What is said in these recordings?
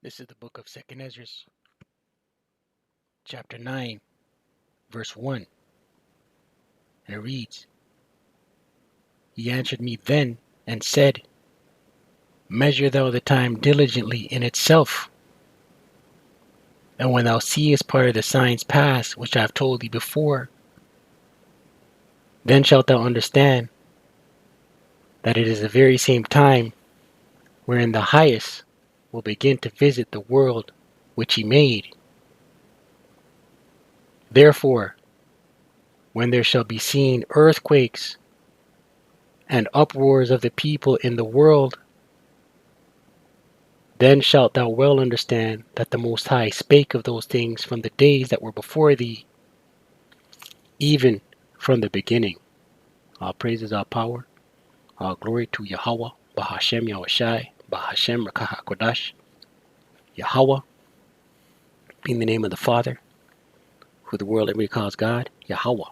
This is the book of 2nd Ezra, chapter 9, verse 1. And it reads, He answered me then and said, Measure thou the time diligently in itself. And when thou seest part of the signs pass, which I have told thee before, then shalt thou understand that it is the very same time wherein the Highest will begin to visit the world which he made. Therefore, when there shall be seen earthquakes and uproars of the people in the world, then shalt thou well understand that the Most High spake of those things from the days that were before thee, even from the beginning. All praises, all power, all glory to Yahweh, Bahashem Yahushai, Bahashem Rakah Kodash, Yahweh, being the name of the Father, who the world everybody calls God, Yahweh,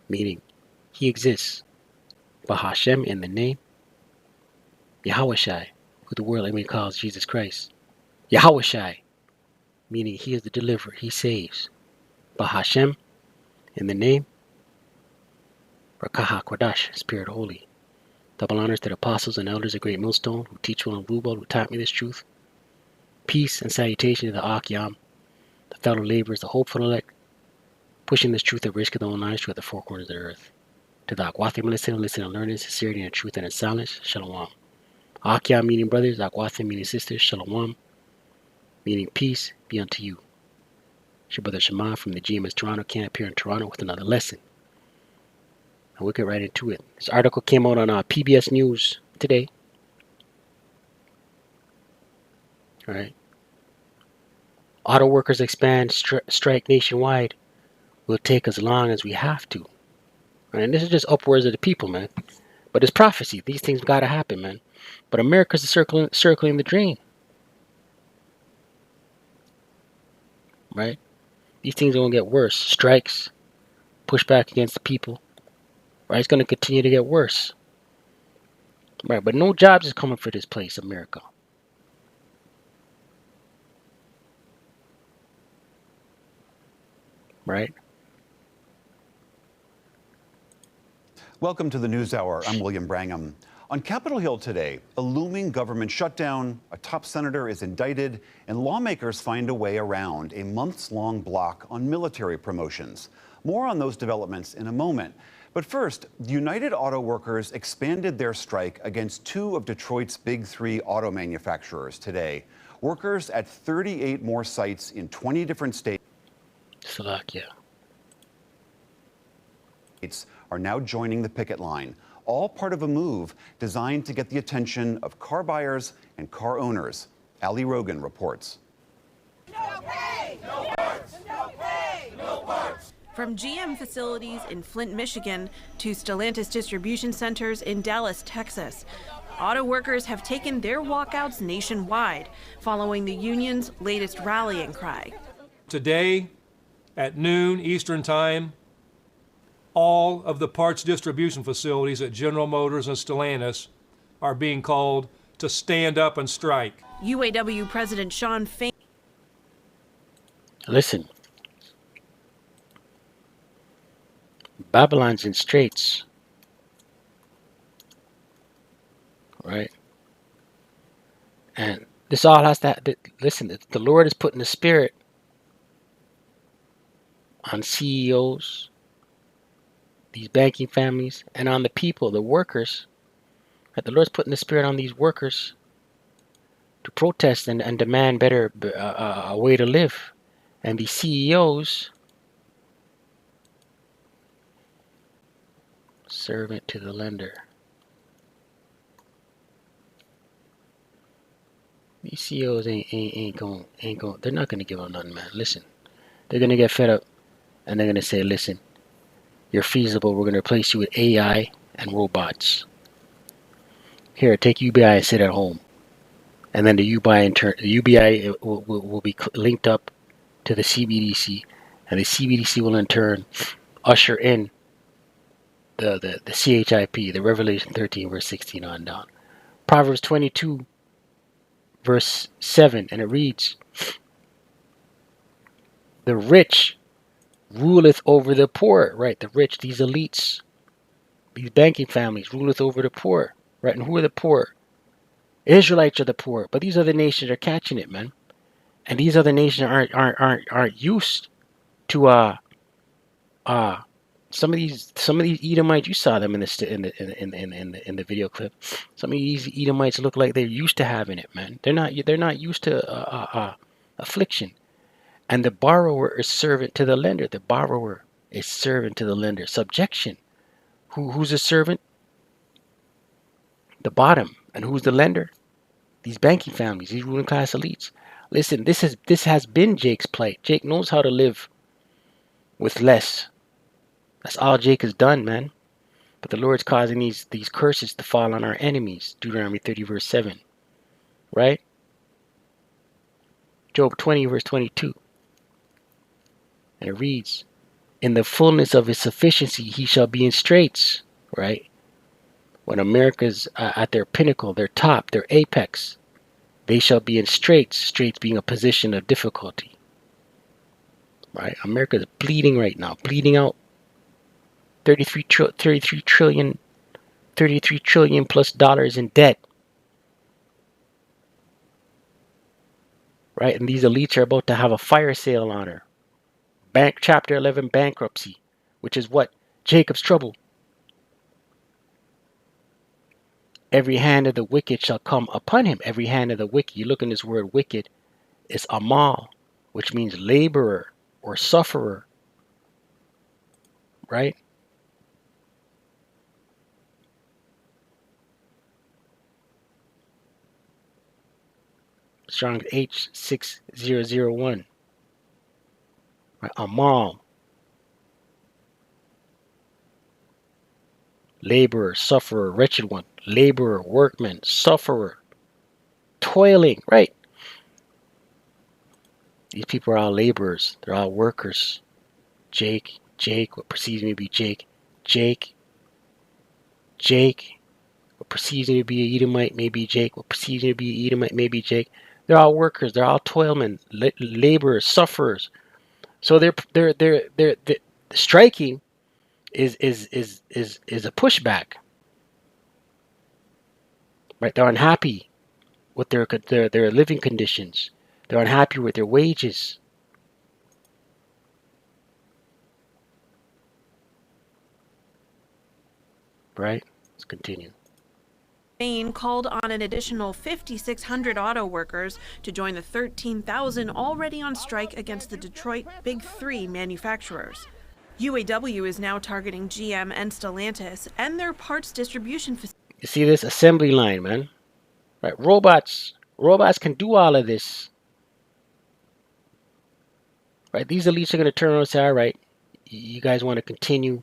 meaning He exists. Bahashem in the name, Yahushai, who the world everybody calls Jesus Christ. Yahushai, meaning He is the deliverer, He saves. Bahashem in the name, Rakaha Kodash, Spirit Holy. Double honors to the apostles and elders of Great Millstone, who teach well and rule, who taught me this truth. Peace and salutation to the Akyam, the fellow laborers, the hopeful elect, pushing this truth at risk of their own lives throughout the four corners of the earth. To the Akwathim listen and learn in sincerity and truth and in silence. Shalom. Akyam meaning brothers, Akwathim meaning sisters. Shalom meaning peace be unto you. It's your brother Shema from the GMS Toronto camp here in Toronto with another lesson. And we'll get right into it. This article came out on PBS News today. All right. Auto workers expand strike nationwide. Will take as long as we have to. Right? And this is just upwards of the people, man. But it's prophecy. These things gotta happen, man. But America's circling the drain. Right? These things are gonna get worse. Strikes, pushback against the people. Right? It's gonna continue to get worse. Right? But no jobs is coming for this place, America. Right? Welcome to the NewsHour. I'm William Brangham. On Capitol Hill today, a looming government shutdown, a top senator is indicted, and lawmakers find a way around a months-long block on military promotions. More on those developments in a moment. But first, United Auto Workers expanded their strike against two of Detroit's big three auto manufacturers today. Workers at 38 more sites in 20 different states are now joining the picket line, all part of a move designed to get the attention of car buyers and car owners. Ali Rogan reports. No pay! No parts! No pay! No parts! From GM facilities in Flint, Michigan, to Stellantis distribution centers in Dallas, Texas, auto workers have taken their walkouts nationwide, following the union's latest rallying cry. Today, at noon Eastern Time, all of the parts distribution facilities at General Motors and Stellantis are being called to stand up and strike. UAW President Shawn Fain. Listen. Babylon's in straits. Right? And this all has to listen, the Lord is putting the spirit on CEOs, these banking families, and on the people, the workers. That the Lord's putting the spirit on these workers to protest and demand better a way to live. And these CEOs, servant to the lender. These CEOs ain't going. They're not gonna give up nothing, man. Listen, they're gonna get fed up, and they're gonna say, "Listen, you're feasible. We're gonna replace you with AI and robots. Here, take UBI and sit at home." And then the UBI will be linked up to the CBDC, and the CBDC will in turn usher in the CHIP, the Revelation 13 verse 16 on down. Proverbs 22 verse 7, and it reads, the rich ruleth over the poor, right? The rich, these elites, these banking families ruleth over the poor, right? And who are the poor? Israelites are the poor, but these other nations are catching it, man. And these other nations aren't used to some of these Edomites. You saw them in the video clip. Some of these Edomites look like they're used to having it, man. They're not used to affliction. And the borrower is servant to the lender. The borrower is servant to the lender. Subjection. Who's a servant? The bottom. And who's the lender? These banking families, these ruling class elites. Listen, this has been Jake's plight. Jake knows how to live with less. That's all Jake has done, man. But the Lord's causing these curses to fall on our enemies. Deuteronomy 30 verse 7. Right? Job 20 verse 22. And it reads, in the fullness of his sufficiency he shall be in straits. Right? When America's at their pinnacle, their top, their apex, they shall be in straits. Straits being a position of difficulty. Right? America's bleeding right now. Bleeding out 33 trillion plus dollars in debt. Right? And these elites are about to have a fire sale on her. Chapter 11 bankruptcy, which is what? Jacob's trouble. Every hand of the wicked shall come upon him. Every hand of the wicked. You look in this word wicked. It's amal, which means laborer or sufferer. Right? Strong's H6001. Right? Amal. Laborer, sufferer, wretched one. Laborer, workman, sufferer, toiling, right? These people are all laborers. They're all workers. Jake, what perceives me to be Jake. What perceives me to be an Edomite may be Jake. What perceives me to be an Edomite may be Jake. They're all workers. They're all toilmen, laborers, sufferers. So they're striking is a pushback. Right? They're unhappy with their living conditions. They're unhappy with their wages. Right? Let's continue. Maine called on an additional 5,600 auto workers to join the 13,000 already on strike against the Detroit Big Three manufacturers. UAW is now targeting GM and Stellantis and their parts distribution facilities. You see this assembly line, man? Right? Robots can do all of this. Right? These elites are going to turn around and say, all right, you guys want to continue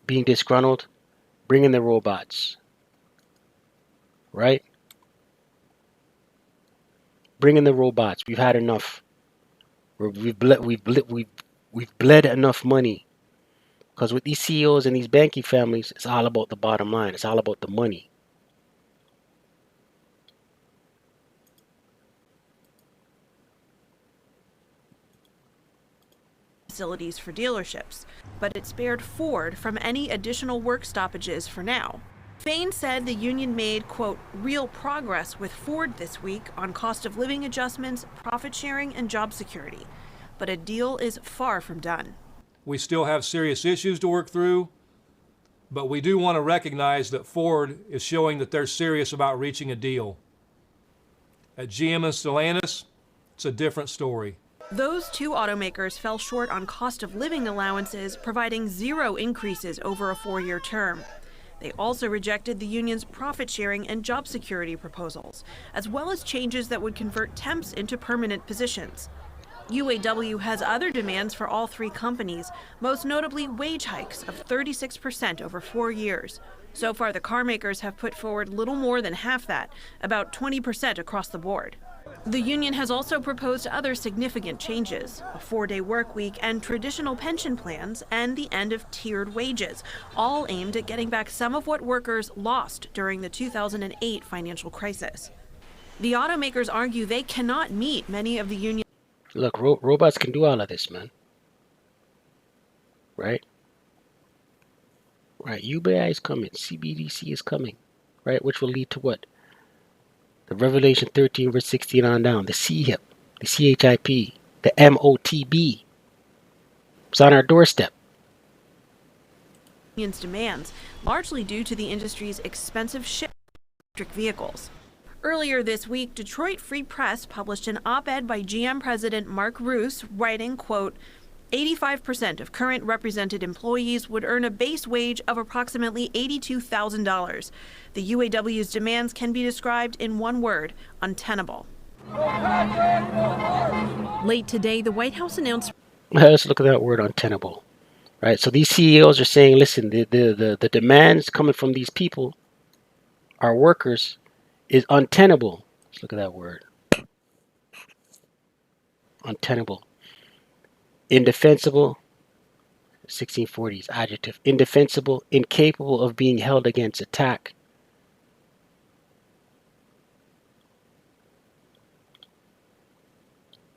being disgruntled? Bring in the robots. Right? Bring in the robots. We've had enough. We've bled enough money. Because with these CEOs and these banking families, it's all about the bottom line. It's all about the money. Facilities for dealerships, but it spared Ford from any additional work stoppages for now. Fain said the union made, quote, real progress with Ford this week on cost of living adjustments, profit sharing, and job security. But a deal is far from done. We still have serious issues to work through, but we do want to recognize that Ford is showing that they're serious about reaching a deal. At GM and Stellantis, it's a different story. Those two automakers fell short on cost of living allowances, providing 0 increases over a 4-year term. They also rejected the union's profit sharing and job security proposals, as well as changes that would convert temps into permanent positions. UAW has other demands for all three companies, most notably wage hikes of 36% over 4 years. So far, the car makers have put forward little more than half that, about 20% across the board. The union has also proposed other significant changes, a 4-day work week and traditional pension plans, and the end of tiered wages, all aimed at getting back some of what workers lost during the 2008 financial crisis. The automakers argue they cannot meet many of the union. Look, robots can do all of this, man. Right? Right. UBI is coming. CBDC is coming. Right? Which will lead to what? The Revelation 13 verse 16 on down. The CHIP, the CHIP, the MOTB. It's on our doorstep. Union's demands, largely due to the industry's expensive ship electric vehicles. Earlier this week, Detroit Free Press published an op-ed by GM President Mark Roos writing, quote, 85% of current represented employees would earn a base wage of approximately $82,000. The UAW's demands can be described in one word: untenable. Late today, the White House announced. Let's look at that word, untenable. Right? So these CEOs are saying, listen, the demands coming from these people, our workers, is untenable. Let's look at that word. Untenable. Indefensible. 1640s adjective. Indefensible, incapable of being held against attack.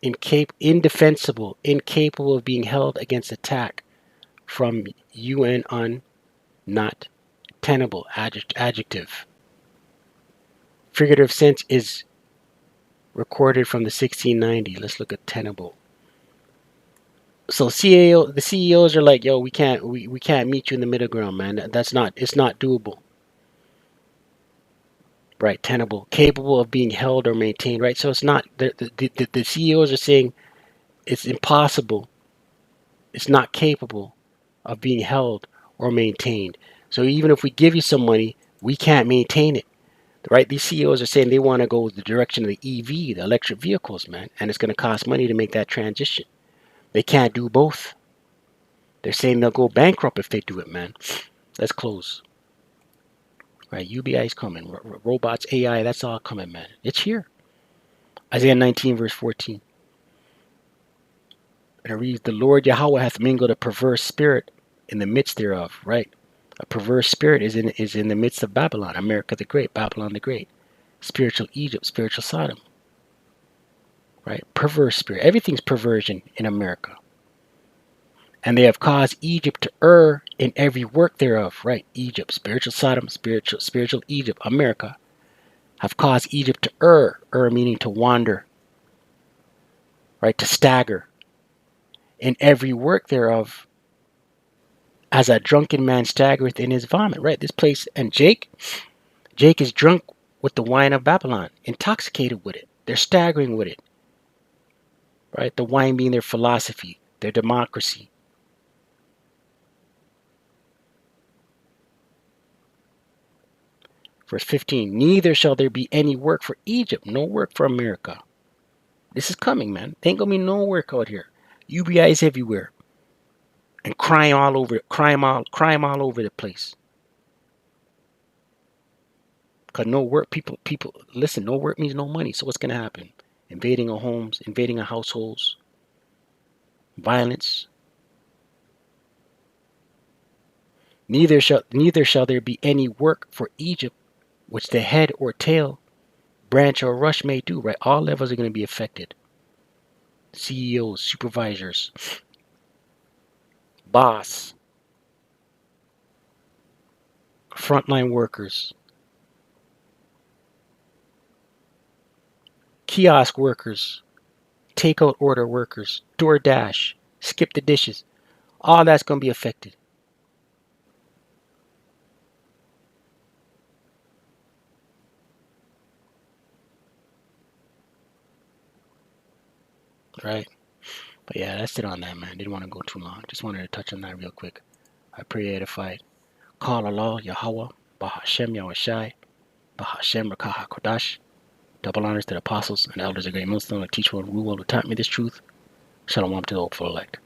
Indefensible, incapable of being held against attack. From UN on, not tenable, adjective. Figurative sense is recorded from the 1690. Let's look at tenable. So the CEOs are like, yo, we can't meet you in the middle ground, man. It's not doable. Right, tenable, capable of being held or maintained. Right, so it's not the CEOs are saying it's impossible. It's not capable of being held or maintained. So even if we give you some money, we can't maintain it. Right? These CEOs are saying they want to go the direction of the EV, the electric vehicles, man, and it's going to cost money to make that transition. They can't do both. They're saying they'll go bankrupt if they do it, man. Let's close. Right? UBI is coming. Robots, AI, that's all coming, man. It's here. Isaiah 19 verse 14. And it reads, the Lord Yahweh hath mingled a perverse spirit in the midst thereof. Right? A perverse spirit is in the midst of Babylon, America the Great, Babylon the Great, spiritual Egypt, spiritual Sodom. Right? Perverse spirit. Everything's perversion in America. And they have caused Egypt to err in every work thereof. Right? Egypt, spiritual Sodom, spiritual Egypt, America, have caused Egypt to err meaning to wander. Right? To stagger. In every work thereof, as a drunken man staggereth in his vomit. Right? This place, and Jake is drunk with the wine of Babylon, intoxicated with it. They're staggering with it. Right? The wine being their philosophy, their democracy. Verse 15, neither shall there be any work for Egypt, no work for America. This is coming, man. There ain't gonna be no work out here. UBI is everywhere. And crime all over the place. Cause no work, people listen, no work means no money. So what's gonna happen? Invading our homes, invading our households, violence. Neither shall there be any work for Egypt, which the head or tail, branch or rush may do. Right? All levels are going to be affected. CEOs, supervisors, boss, frontline workers, kiosk workers, takeout order workers, DoorDash, skip the dishes. All that's going to be affected. Right? But yeah, that's it on that, man. Didn't want to go too long. Just wanted to touch on that real quick. I pray edified. Call Allah, Yahweh, Bahashem Yahushai, Bahashem Rakaha Kodash. Double honors to the apostles and elders of Great Millstone, the teacher and rule who taught me this truth. Shalom to the hopeful elect.